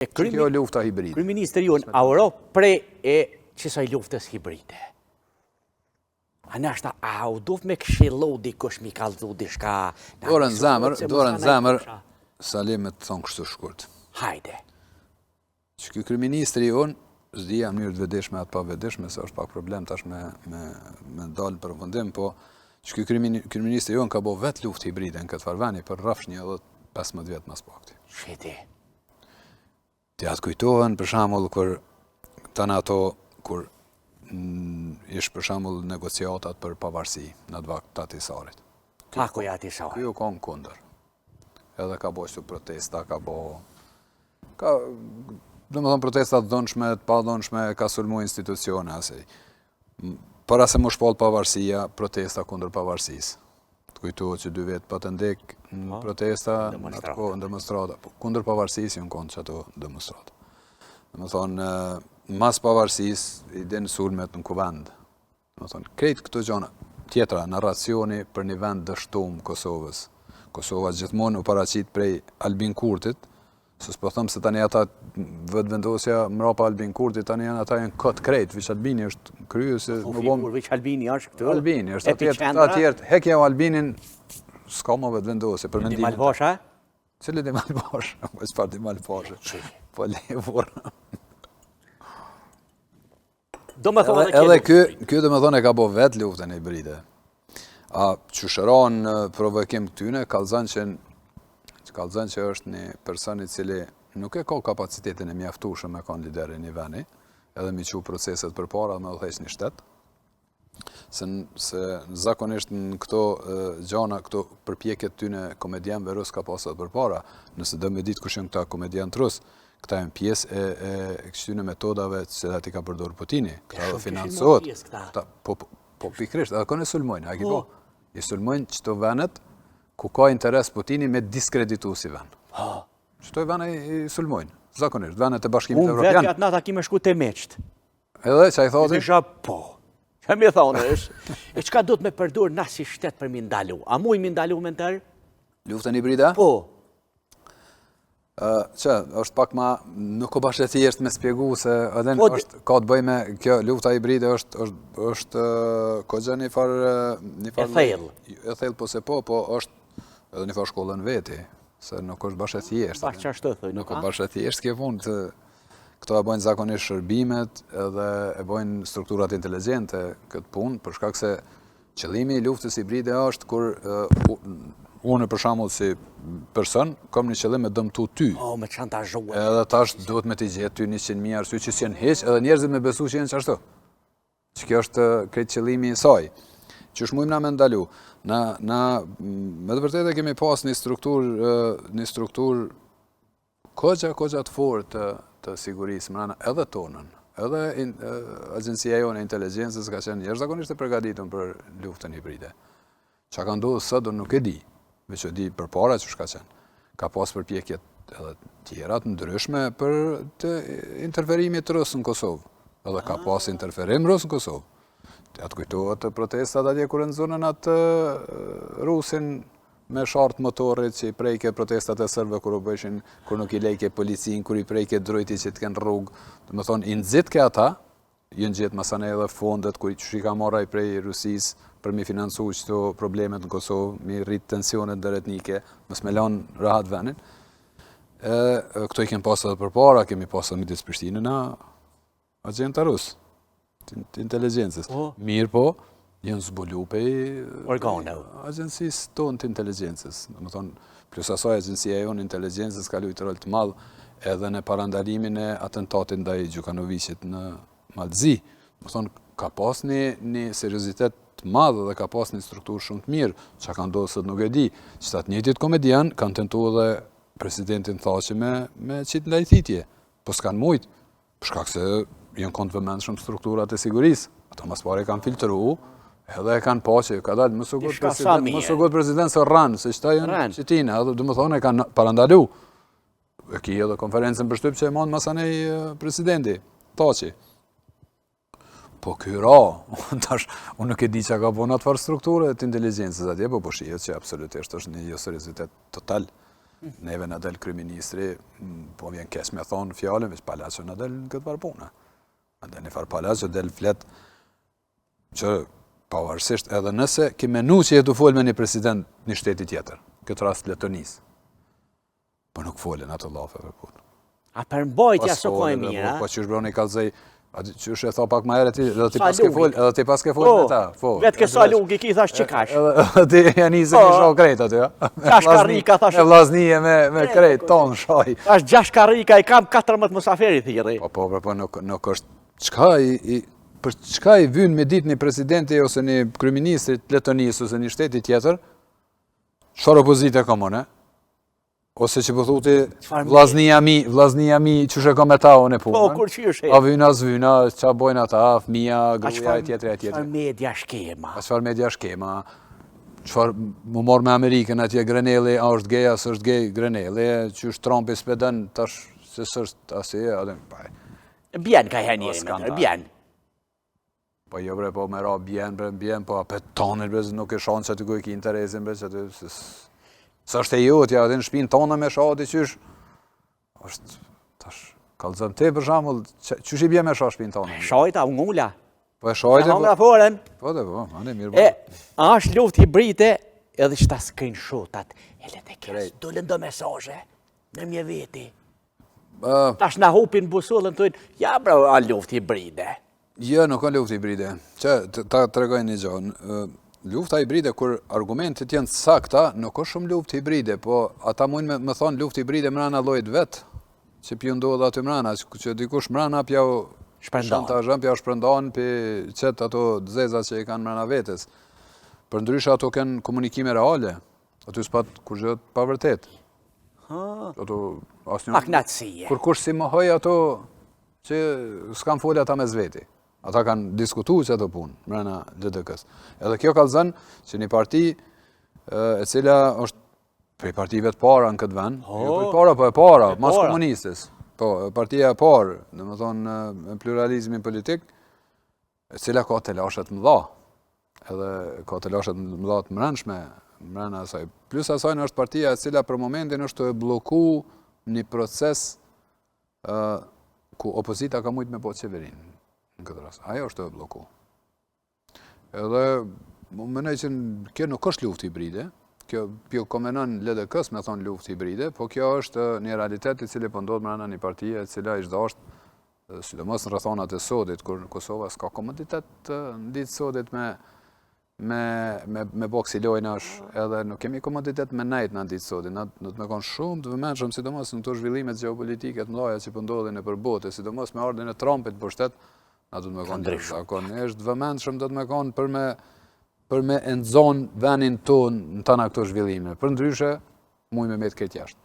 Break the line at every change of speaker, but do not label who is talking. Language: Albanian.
Që kjo lufta hibride.
Kryeministri jonë, a uro prej e qësaj luftës hibride? A nashta, a u dof me këshillu dikush mi kallëzu dishka?
Dorën zemër, Salim me të thonë kështu shkurt.
Hajde.
Që ky kryeministri jonë, zdi jam njërë të vedeshme atë pa vedeshme, se është pak problem tash me dalë për fundim, po që ky kryeministri jonë ka bo vetë luftë hibride në këtë farvani për rrafsh një edhe 15 vjetë mas pakti.
Shiti.
Ti atë kujtohen, për shembull, kur tanë ato, kur ishë për shembull negociatat për pavarësi në atë vakt të Atisarit.
Pakuja Atisarit.
Ky u konë kundër. Edhe ka bo që protesta, domethënë protesta të dhënshme, të pa dhënshme, ka sulmu institucione asaj. Para se më shpall pavarësia, protesta kundër pavarësisë. Të kujtohet që 2 vjet pa të ndek në protesta, në atë kohë në demonstrata, kundër pavarësisë janë konë që ato demonstrata. Domethënë, mas pavarësisë i den sulmet në kuvend. Domethënë, krejt këto gjëra tjetra, narracioni për një vend dështum Kosovës. Kosova gjithmonë u paraqit prej Albin Kurtit, se s'po them se tani ata vendosja mrapa Albin Kurtit, tani ata janë kot krejt, Viç Albini është kryes se
më bom Viç Albini është këtu.
Albini është atje, hekja u Albinin s'ka më vendosje për mendimin.
Malbasha?
Cili di Malbasha? Po çfarë di Malbasha? Po levur. Edhe ky domethënë e ka bë vet luftën hibride. A që shëron provokim këtyne, kallëzën që është një person I cili nuk e ka kapacitetin e mjaftueshëm me kanë liderin I veni, edhe mi që proceset për para me udhëheq një shtet, se zakonisht në këto gjana, këto përpjekjet tyne komedianëve rus ka pasur për para, nëse do me ditë kush janë këta komedianë rus, këta janë pjesë e këtyne metodave që ati ka përdorur Putini, këta financohet, po pikrisht, edhe kënë sulmojnë, a ki po? I sulmojnë qëto venet ku ka interes Putini me diskreditu si ven. Qëto venet I sulmojnë, zakonisht, venet e bashkimit Evropian.
Unë vetë atë nata ki me shku të meqt.
Edhe, që a I thoti?
Isha po. Që mi thonë është, e qka do të me përdur na si shtet për mi ndalu? A mu I mi ndalu me tërë?
Luftën hibride?
Po.
Që, është pak ma, nuk o bashkë e thjesht me spjegu se edhe ka të bëj me kjo lufta hibride është kogja një farë...
E thellë.
E thellë po se po është edhe një farë shkollën veti, se nuk është bashkë e thjesht.
Bashkë që ashtë të thëjnë.
Nuk o bashkë e thjesht kjo punë të... Këto e bojnë zakonisht shërbimet edhe e bojnë strukturat inteligente këtë punë, për shkak se qëllimi I luftës hibride është kur unë për shembull si person kam një qëllim me dëmtu ty.
Me çantazhuar.
Edhe tash duhet me t'i gjetë ty 100.000 arsye që s'janë hiç, edhe njerëzit me besu që janë çashtu. Që kjo është krejt qëllimi I saj. Qysh mujmë na me ndalu? Na me të vërtetë kemi pas një strukturë kogja të fortë të sigurisë mrena edhe tonën. Edhe agjencia jonë e inteligjencës ka qenë jashtëzakonisht e përgatitur për luftën hibride. Çka ka ndodhur sot nuk e di. Veç e di përpara që shka qenë. Ka pas përpjekjet edhe tjera të ndryshme për të interferimit rusë në Kosovë. Edhe ka pas interferim rusë në Kosovë. Atë kujtohet të protestat atje kur në zonën atë Rusin me shartë motorit që I prejke protestat e sërbë kur nuk I lejke policin, kur I prejke drojti që të kënë rrugë. Të më thonë, I nëzitke ata, jënë gjithë masane edhe fondet, kur që I ka marraj prej Rusisë, për mi financu qëto problemet në Kosovë, mi rritë tensionet dëretnike, mës me lanë rahat venin. Këto I kemë pasë edhe për para, kemi pasë edhe midis Prishtinën a agenta rusë, të inteligencës. Mirë po, jenë zbulu pej agjencisë tonë të inteligencës. Më thonë, plus asaj agjencija jonë inteligencës ka lujtë rol të madhë edhe në parandalimin e atentatin ndaj Gjukanoviqit në Malzi. Më thonë, ka pas një seriozitet të madhë dhe ka pas një strukturë shumë të mirë, që ka ndodhë sot nuk e di, që të njëjtit komedian kanë tentu edhe presidentin thaqe me qitë lajthitje, po s'kanë mujtë, përshkak se jenë kontë vëmend shumë strukturat e sigurisë, ato mas pare kanë filtru, edhe e kanë po që ka dalë, mësë god president së rranë, se qëta jenë qitina, edhe dhe më thonë e kanë parandalu, e ki edhe konferencën për shtyp që e mondë masanej presidenti, thaqe. Po kyra, unë nuk e di që ka po në atë farë strukturë të inteligencës atje, po shihet që absolutisht është një seriositet total. Neve në del kryeministri, po vjen kes me thonë fjallën, veç Palacio në del në këtë farë puna. Në del një farë Palacio, del flet që pavarësisht edhe nëse ki menu që jetu folë me një president një shteti tjetër, këtë rast Letonisë, po nuk folën ato lafeve punë.
A përmbajtja së ko e mirë,
po që shbroni kalzej, që është e tha pak ma ere ti, edhe ti pas ke folë me ta.
Vetë ke salugi, ki thash që kash.
Edhe ti e njëse një shoh krejt aty, ja.
Gjash karrika, thash.
Me vlaznije, me krejt, tonë shoj.
Thash gjash karrika, i kam 14 mësaferi thiri.
Po, nuk është, për çka i vyn me ditë një presidenti ose një kryeministri të Letonisë ose një shteti tjetër, çfarë opozite ka mëne? Ose që po thuti vlaznia mi që shë ka me ta unë e punën.
Po, kur që është?
A vyna, qa bojnë ata, fëmija, gruja, e tjetër.
Qëfar media shkema?
A qëfar media shkema? Qëfar mu morë me Amerikën atje Grenelli, a është gej, a së është gej Grenelli, që është Trump i speden, tash, se së është asi, adem, paj.
Bjen ka njëri me, bjen.
Po jo bre, po me ra bjen, po apet tonër, bre, nuk e shonë që aty ku i ki interesin, bre, që aty, së është e jotja, edhe në shpinë tonë me shati qysh, është, tash, kalëzëm te për shambull, qysh i bje me shah shpinë tonë?
Shajta, ngulla.
Po e shajte,
po. Nga foren.
Po, ane mirë
bërë. Ashtë luft hibride, edhe që ta screenshotat, e le të kesë, dole ndo mesazhe, në mje veti. Tash na hupin busullën të ujnë, ja bra, a luft hibride.
Jo, nuk ka luft hibride. Që, ta të regojnë një gjonë. Lufta hibride, kur argumentet janë sakta, nuk është shumë luft hibride, po ata mujnë me thonë luft hibride mrana lojt vetë, që pju ndodhë aty mrana, që dikush mrana pjau shpërndan, pjau shpërndan për qëtë ato dzeza që i kanë mrana vetës. Për ndryshe ato kënë komunikime reale, aty s'pat kur gjëtë pa vërtet.
Maknatësie.
Kur kush si më hoj ato që s'kan folja ata me zveti. Ata kanë diskutu që ato punë, mrena LDK-s. Edhe kjo ka zënë që një parti e cila është prej partive të para në këtë vend, jo prej para, po e para, mas komunistës. Po, partia e parë, dhe më thonë, në pluralizmin politik, e cila ka të lashet më dha. Edhe ka të lashet më dha të mrenshme, mrena asaj. Plus asaj në është partia e cila për momentin është të bloku një proces ku opozita ka mujtë me po qeverinë. Në këtë rast. Ajo është të bloku. Edhe, më mënej që kjo nuk është luft hibride, kjo pjo komenon LDK-s me thonë luft hibride, po kjo është një realitet i cili pëndodhë mrena një partije, cila ishtë dashtë, sidomos në rëthonat e sodit, kur në Kosova s'ka komoditet në ditë sodit me boksi lojnash, edhe nuk kemi komoditet me nejt në ditë sodit, në të me konë shumë të vëmenshëm, sidomos në të zhvillimet geopolitiket mëdhaja që pëndodhin e përbote, sidomos me ardhin e Trumpit për shtet, na do të me konë zakonisht vëmendshëm do të me konë për me enzon venin tonë në tana këto zhvillime. Për ndryshe, muj me me të këtë jashtë.